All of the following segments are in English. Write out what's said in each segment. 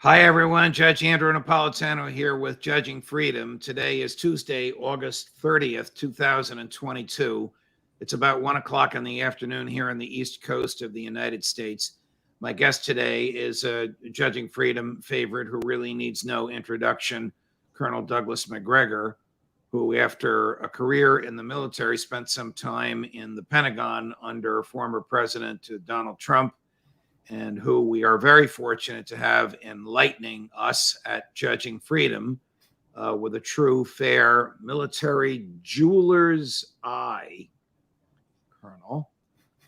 Hi, everyone. Judge Andrew Napolitano here with Judging Freedom. Today is Tuesday, August 30th, 2022. It's about 1 o'clock in the afternoon here on the East Coast of the United States. My guest today is a Judging Freedom favorite who really needs no introduction, Colonel Douglas Macgregor, who, after a career in the military, spent some time in the Pentagon under former President Donald Trump, and who we are very fortunate to have enlightening us at Judging Freedom with a true, fair military jeweler's eye, Colonel,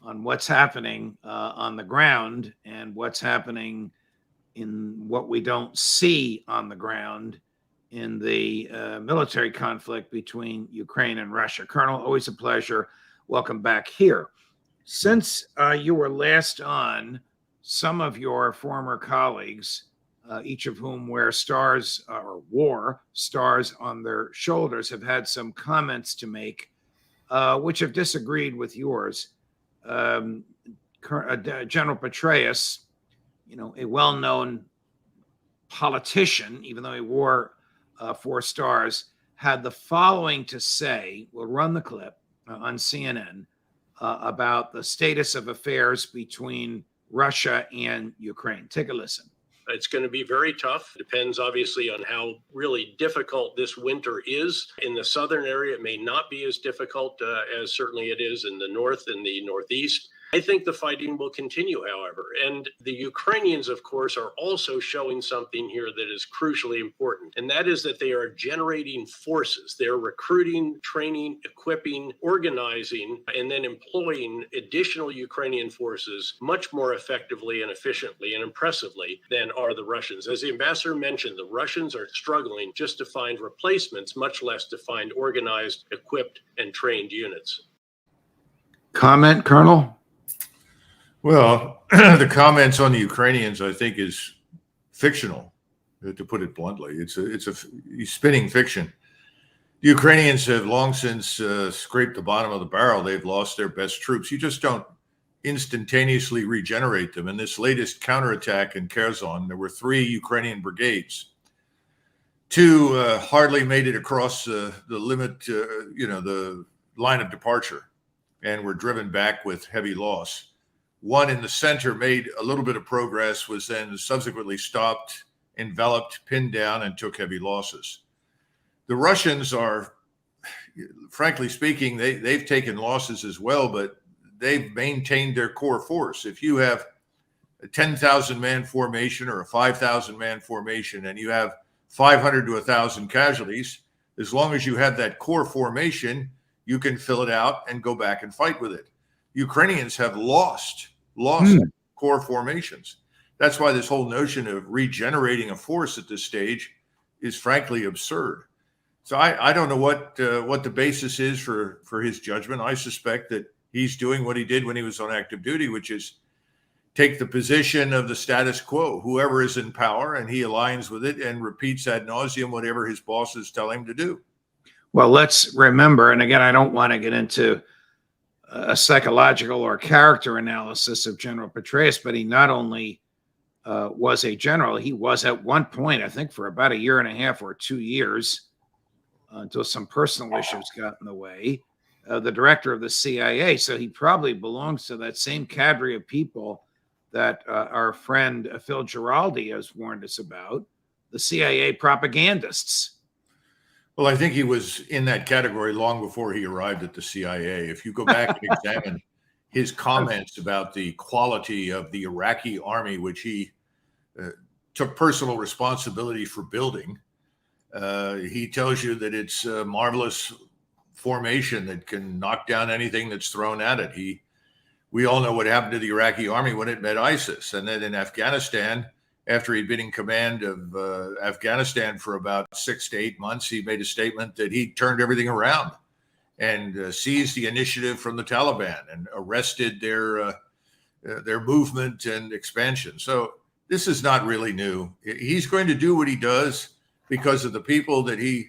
on what's happening on the ground and what's happening in what we don't see on the ground in the military conflict between Ukraine and Russia. Colonel, always a pleasure. Welcome back here. Since you were last on, some of your former colleagues, each of whom wear stars or wore stars on their shoulders, have had some comments to make, which have disagreed with yours. General Petraeus, a well-known politician, even though he wore 4 stars, had the following to say. We'll run the clip on CNN about the status of affairs between Russia and Ukraine. Take a listen. It's going to be very tough. Depends obviously on how really difficult this winter is. In the southern area, it may not be as difficult as certainly it is in the north and the northeast. I think the fighting will continue, however. And the Ukrainians, of course, are also showing something here that is crucially important. And that is that they are generating forces. They're recruiting, training, equipping, organizing, and then employing additional Ukrainian forces much more effectively and efficiently and impressively than are the Russians. As the ambassador mentioned, the Russians are struggling just to find replacements, much less to find organized, equipped, and trained units. Comment, Colonel? Well, the comments on the Ukrainians, I think, is fictional, to put it bluntly. He's spinning fiction. The Ukrainians have long since scraped the bottom of the barrel. They've lost their best troops. You just don't instantaneously regenerate them. In this latest counterattack in Kherson, there were 3 Ukrainian brigades. 2 hardly made it across the limit, the line of departure, and were driven back with heavy loss. 1 in the center made a little bit of progress, was then subsequently stopped, enveloped, pinned down, and took heavy losses. The Russians are, frankly speaking, they've taken losses as well, but they've maintained their core force. If you have a 10,000-man formation or a 5,000-man formation and you have 500 to 1,000 casualties, as long as you have that core formation, you can fill it out and go back and fight with it. Ukrainians have lost core formations. That's why this whole notion of regenerating a force at this stage is frankly absurd. So I don't know what the basis is for his judgment. I suspect that he's doing what he did when he was on active duty, which is take the position of the status quo, whoever is in power, and he aligns with it and repeats ad nauseum whatever his bosses tell him to do. Well, let's remember, and again, I don't want to get into a psychological or character analysis of General Petraeus, but he not only was a general, he was at one point, I think for about 1.5 years or 2 years, until some personal issues got in the way, the director of the CIA. So he probably belongs to that same cadre of people that our friend Phil Giraldi has warned us about, the CIA propagandists. Well, I think he was in that category long before he arrived at the CIA. If you go back and examine his comments about the quality of the Iraqi army, which he took personal responsibility for building, he tells you that it's a marvelous formation that can knock down anything that's thrown at it. We all know what happened to the Iraqi army when it met ISIS. And then in Afghanistan, after he'd been in command of Afghanistan for about 6 to 8 months, he made a statement that he turned everything around and seized the initiative from the Taliban and arrested their movement and expansion. So this is not really new. He's going to do what he does because of the people that he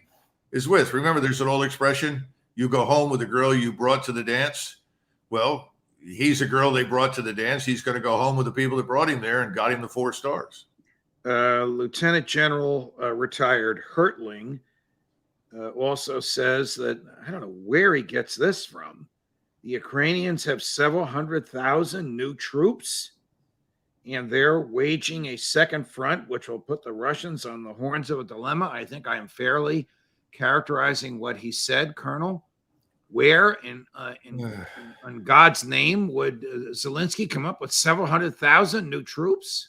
is with. Remember, there's an old expression, you go home with a girl you brought to the dance. Well, he's a girl they brought to the dance. He's going to go home with the people that brought him there and got him the 4 stars. Lieutenant General retired Hertling also says that, I don't know where he gets this from. The Ukrainians have several 100,000 new troops, and they're waging a second front, which will put the Russians on the horns of a dilemma. I think I am fairly characterizing what he said, Colonel. Where in God's name would Zelensky come up with several 100,000 new troops?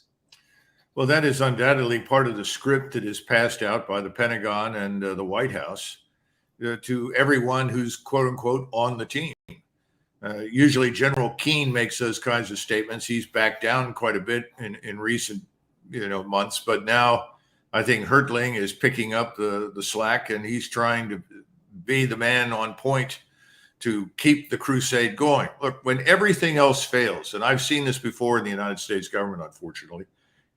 Well, that is undoubtedly part of the script that is passed out by the Pentagon and the White House to everyone who's quote unquote on the team. Usually General Keane makes those kinds of statements. He's backed down quite a bit in recent months, but now I think Hertling is picking up the slack, and he's trying to be the man on point to keep the crusade going. Look, when everything else fails, and I've seen this before in the United States government, unfortunately,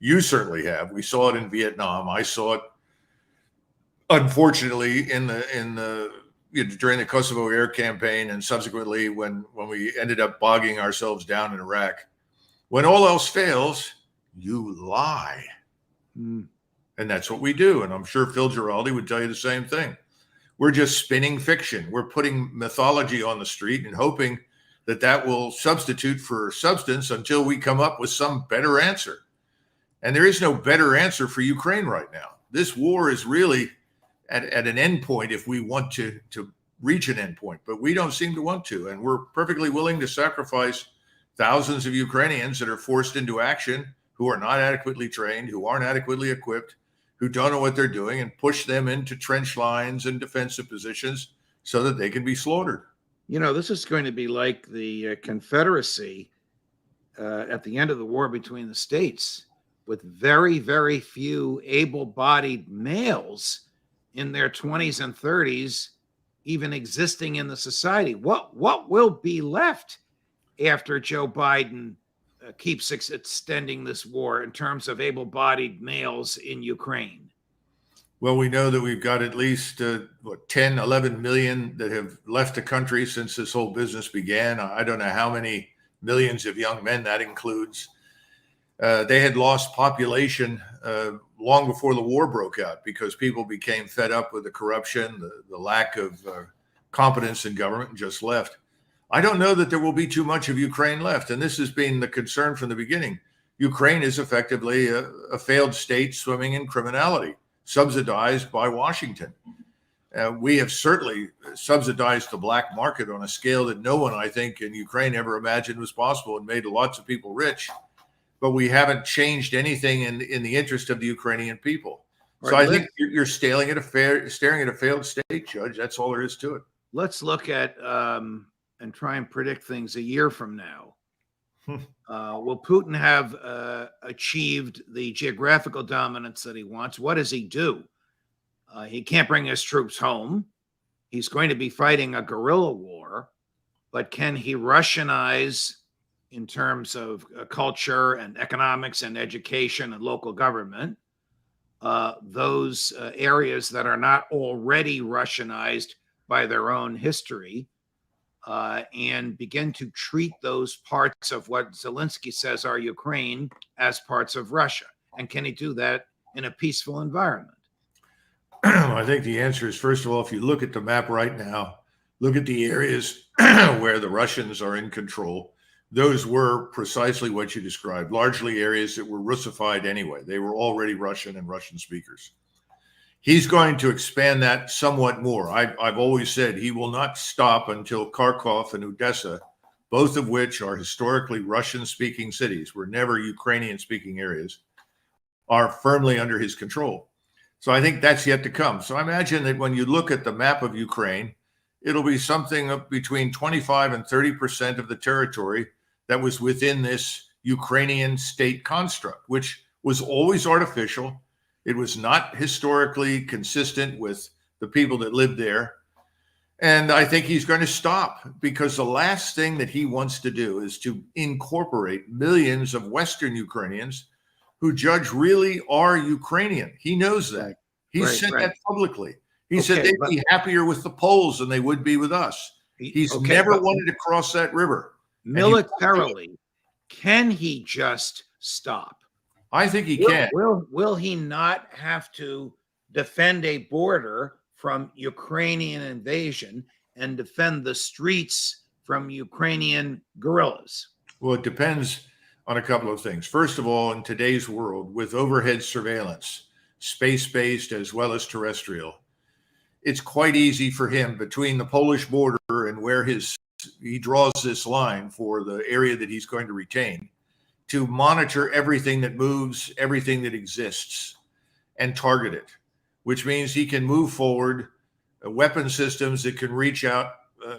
you certainly have. We saw it in Vietnam. I saw it, unfortunately, during the Kosovo air campaign, and subsequently when we ended up bogging ourselves down in Iraq. When all else fails, you lie. And that's what we do. And I'm sure Phil Giraldi would tell you the same thing. We're just spinning fiction. We're putting mythology on the street and hoping that will substitute for substance until we come up with some better answer. And there is no better answer for Ukraine right now. This war is really at an endpoint if we want to reach an endpoint, but we don't seem to want to. And we're perfectly willing to sacrifice thousands of Ukrainians that are forced into action, who are not adequately trained, who aren't adequately equipped, who don't know what they're doing, and push them into trench lines and defensive positions so that they can be slaughtered. This is going to be like the Confederacy at the end of the war between the states, with very, very few able-bodied males in their 20s and 30s even existing in the society. What will be left after Joe Biden keeps extending this war in terms of able-bodied males in Ukraine? Well, we know that we've got at least 10, 11 million that have left the country since this whole business began. I don't know how many millions of young men that includes. They had lost population long before the war broke out because people became fed up with the corruption, the lack of competence in government, and just left. I don't know that there will be too much of Ukraine left. And this has been the concern from the beginning. Ukraine is effectively a failed state swimming in criminality, subsidized by Washington. We have certainly subsidized the black market on a scale that no one, I think, in Ukraine ever imagined was possible, and made lots of people rich. But we haven't changed anything in the interest of the Ukrainian people. So I think you're staring at a failed state, Judge. That's all there is to it. Let's look at and try and predict things a year from now. Will Putin have achieved the geographical dominance that he wants? What does he do? He can't bring his troops home. He's going to be fighting a guerrilla war, but can he Russianize in terms of culture and economics and education and local government, those areas that are not already Russianized by their own history, and begin to treat those parts of what Zelensky says are Ukraine as parts of Russia? And can he do that in a peaceful environment? I think the answer is, first of all, if you look at the map right now, look at the areas where the Russians are in control. Those were precisely what you described, largely areas that were Russified anyway. They were already Russian and Russian speakers. He's going to expand that somewhat more. I've always said he will not stop until Kharkov and Odessa, both of which are historically Russian-speaking cities, were never Ukrainian-speaking areas, are firmly under his control. So I think that's yet to come. So I imagine that when you look at the map of Ukraine, it'll be something of between 25 and 30% of the territory that was within this Ukrainian state construct, which was always artificial. It was not historically consistent with the people that lived there. And I think he's going to stop, because the last thing that he wants to do is to incorporate millions of Western Ukrainians who Judge really are Ukrainian. He knows that. He said that publicly. He said they'd be happier with the Poles than they would be with us. He's never wanted to cross that river. Militarily, can he just stop? I think he can. Will he not have to defend a border from Ukrainian invasion and defend the streets from Ukrainian guerrillas? Well, it depends on a couple of things. First of all, in today's world, with overhead surveillance, space-based as well as terrestrial, it's quite easy for him between the Polish border and where he draws this line for the area that he's going to retain to monitor everything that moves, everything that exists, and target it, which means he can move forward weapon systems that can reach out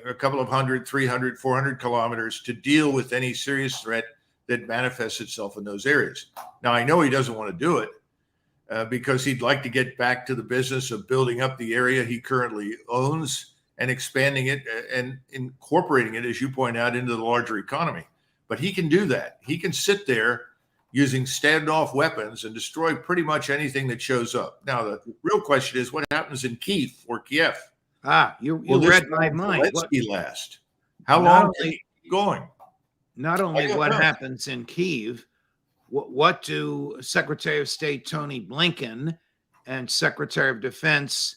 a couple of 100, 300, 400 kilometers to deal with any serious threat that manifests itself in those areas. Now, I know he doesn't want to do it because he'd like to get back to the business of building up the area he currently owns and expanding it and incorporating it, as you point out, into the larger economy. But he can do that. He can sit there using standoff weapons and destroy pretty much anything that shows up. Now, the real question is what happens in Kiev or Kiev? You read my mind. What last? How long can he keep going? Not only what happens in Kiev, what do Secretary of State Tony Blinken and Secretary of Defense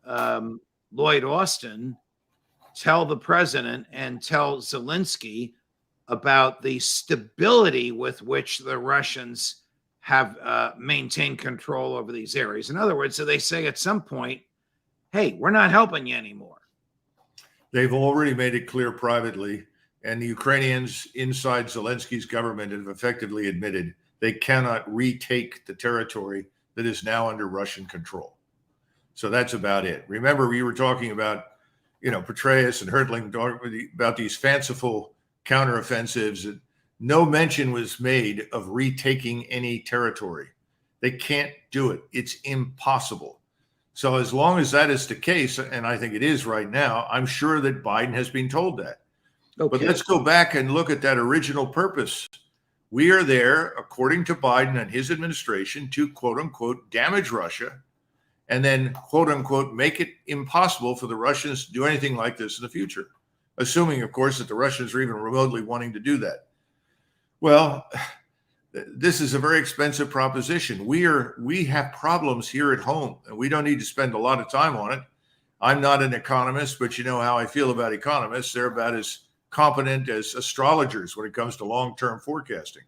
Lloyd Austin tell the president and tell Zelensky about the stability with which the Russians have maintained control over these areas? In other words, so they say at some point, hey, we're not helping you anymore. They've already made it clear privately, and the Ukrainians inside Zelensky's government have effectively admitted they cannot retake the territory that is now under Russian control. So that's about it. Remember, we were talking about, Petraeus and hurtling about these fanciful counteroffensives. No mention was made of retaking any territory. They can't do it. It's impossible. So as long as that is the case, and I think it is right now, I'm sure that Biden has been told that. Okay. But let's go back and look at that original purpose. We are there, according to Biden and his administration, to quote unquote damage Russia and then quote unquote make it impossible for the Russians to do anything like this in the future, assuming, of course, that the Russians are even remotely wanting to do that. Well, this is a very expensive proposition. We have problems here at home, and we don't need to spend a lot of time on it. I'm not an economist, but you know how I feel about economists. They're about as competent as astrologers when it comes to long-term forecasting.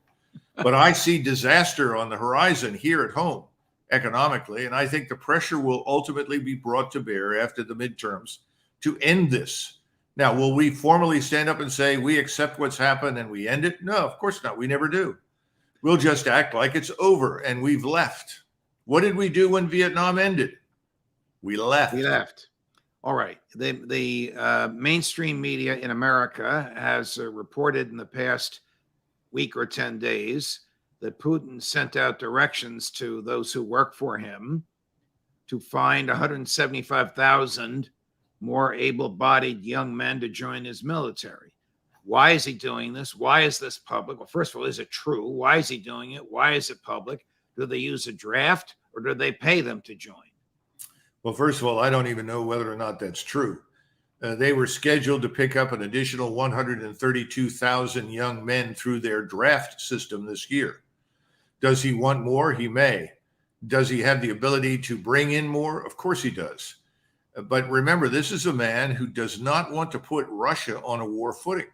But I see disaster on the horizon here at home economically, and I think the pressure will ultimately be brought to bear after the midterms to end this. Now, will we formally stand up and say we accept what's happened and we end it? No, of course not. We never do. We'll just act like it's over and we've left. What did we do when Vietnam ended? We left. We left. All right. The mainstream media in America has reported in the past week or 10 days that Putin sent out directions to those who work for him to find 175,000 more able-bodied young men to join his military. Why is he doing this? Why is this public? Well, first of all, is it true? Why is he doing it? Why is it public? Do they use a draft or do they pay them to join? Well, first of all, I don't even know whether or not that's true. They were scheduled to pick up an additional 132,000 young men through their draft system this year. Does he want more? He may. Does he have the ability to bring in more? Of course he does. But remember, this is a man who does not want to put Russia on a war footing.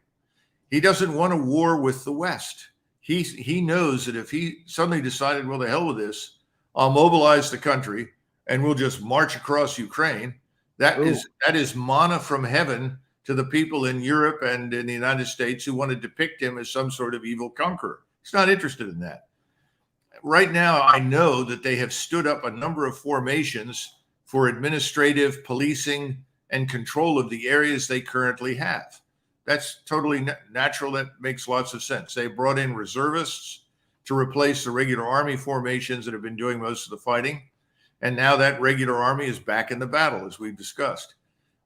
He doesn't want a war with the West. He knows that if he suddenly decided, well, the hell with this, I'll mobilize the country and we'll just march across Ukraine. That is manna from heaven to the people in Europe and in the United States who want to depict him as some sort of evil conqueror. He's not interested in that. Right now, I know that they have stood up a number of formations for administrative, policing, and control of the areas they currently have. That's totally natural. That makes lots of sense. They brought in reservists to replace the regular army formations that have been doing most of the fighting. And now that regular army is back in the battle, as we've discussed.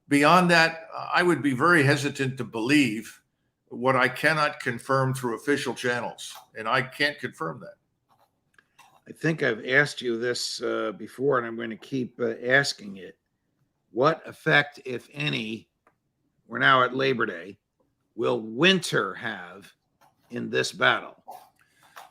Beyond that, I would be very hesitant to believe what I cannot confirm through official channels. And I can't confirm that. I think I've asked you this before, and I'm going to keep asking it. What effect, if any, we're now at Labor Day, will winter have in this battle?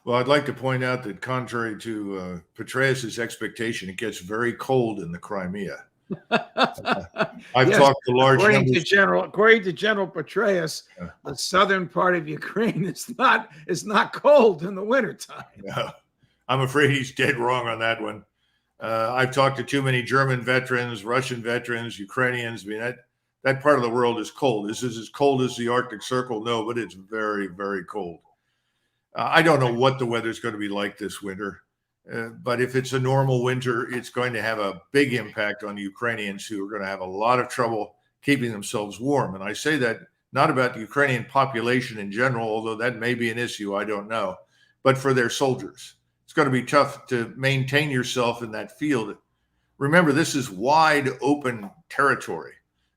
Well, I'd like to point out that contrary to Petraeus' expectation, it gets very cold in the Crimea. I've Yes, talked to large according numbers. to General Petraeus, Yeah. the southern part of Ukraine is not cold in the wintertime. No, I'm afraid he's dead wrong on that one. I've talked to too many German veterans, Russian veterans, Ukrainians. I mean, that part of the world is cold. Is this as cold as the Arctic Circle? No, but it's very, very cold. I don't know what the weather's going to be like this winter, but if it's a normal winter, it's going to have a big impact on the Ukrainians, who are going to have a lot of trouble keeping themselves warm. And I say that not about the Ukrainian population in general, although that may be an issue, I don't know, but for their soldiers. It's going to be tough to maintain yourself in that field. Remember, this is wide open territory.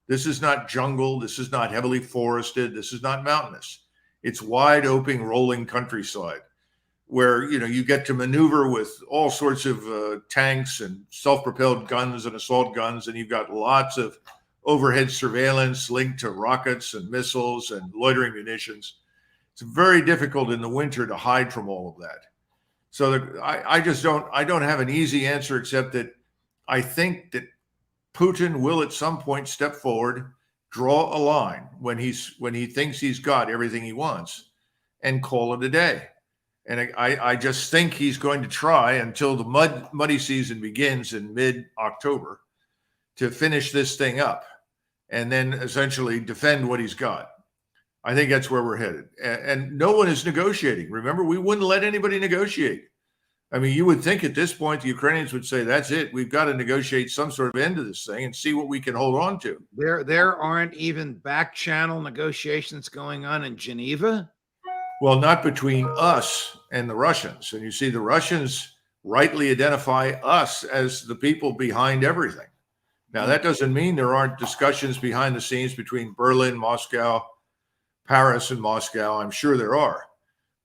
This is not jungle. This is not heavily forested. This is not mountainous. It's wide open, rolling countryside where, you get to maneuver with all sorts of tanks and self-propelled guns and assault guns. And you've got lots of overhead surveillance linked to rockets and missiles and loitering munitions. It's very difficult in the winter to hide from all of that. So I don't have an easy answer, except that I think that Putin will at some point step forward, draw a line when he thinks he's got everything he wants, and call it a day. And I just think he's going to try until the muddy season begins in mid-October to finish this thing up and then essentially defend what he's got. I think that's where we're headed. And no one is negotiating. Remember, we wouldn't let anybody negotiate. I mean, you would think at this point the Ukrainians would say, that's it. We've got to negotiate some sort of end to this thing and see what we can hold on to. There aren't even back channel negotiations going on in Geneva? Well, not between us and the Russians. And you see, the Russians rightly identify us as the people behind everything. Now, that doesn't mean there aren't discussions behind the scenes between Berlin, Moscow, Paris, and Moscow. I'm sure there are.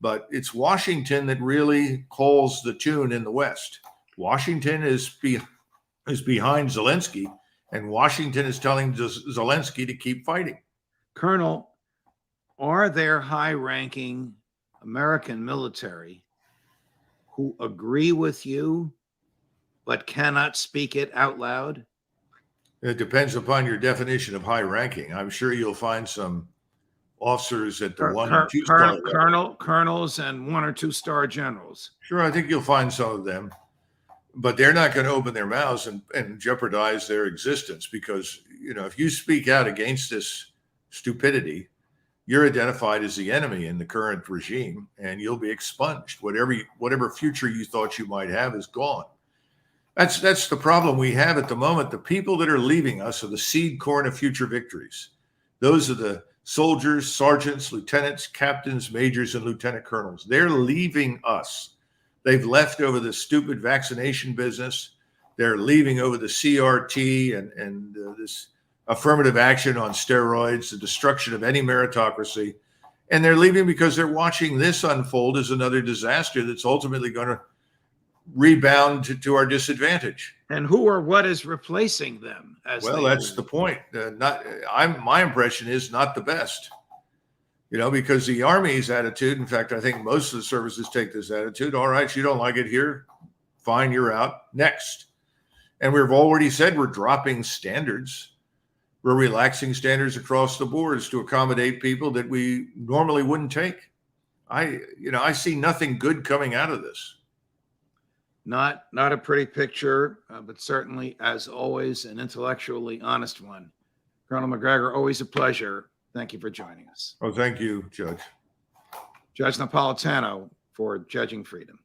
But it's Washington that really calls the tune in the West. Washington is behind Zelensky, and Washington is telling Zelensky to keep fighting. Colonel, are there high-ranking American military who agree with you but cannot speak it out loud? It depends upon your definition of high ranking. I'm sure you'll find some officers at the 1 and 2 star level. Colonels and 1 or 2 star generals. Sure, I think you'll find some of them, but they're not going to open their mouths and jeopardize their existence, because, if you speak out against this stupidity, you're identified as the enemy in the current regime, and you'll be expunged. Whatever future you thought you might have is gone. That's the problem we have at the moment. The people that are leaving us are the seed corn of future victories. Those are the soldiers, sergeants, lieutenants, captains, majors, and lieutenant colonels. They're leaving us. They've left over the stupid vaccination business. They're leaving over the CRT and this affirmative action on steroids, the destruction of any meritocracy. And they're leaving because they're watching this unfold as another disaster that's ultimately going to rebound to our disadvantage. And who or what is replacing them? Well, that's the point. My impression is not the best, because the Army's attitude, in fact, I think most of the services take this attitude. All right, you don't like it here, fine, you're out. Next. And we've already said we're dropping standards. We're relaxing standards across the boards to accommodate people that we normally wouldn't take. I see nothing good coming out of this. Not a pretty picture, but certainly, as always, an intellectually honest one. Colonel Macgregor, always a pleasure. Thank you for joining us. Oh, thank you, Judge. Judge Napolitano for Judging Freedom.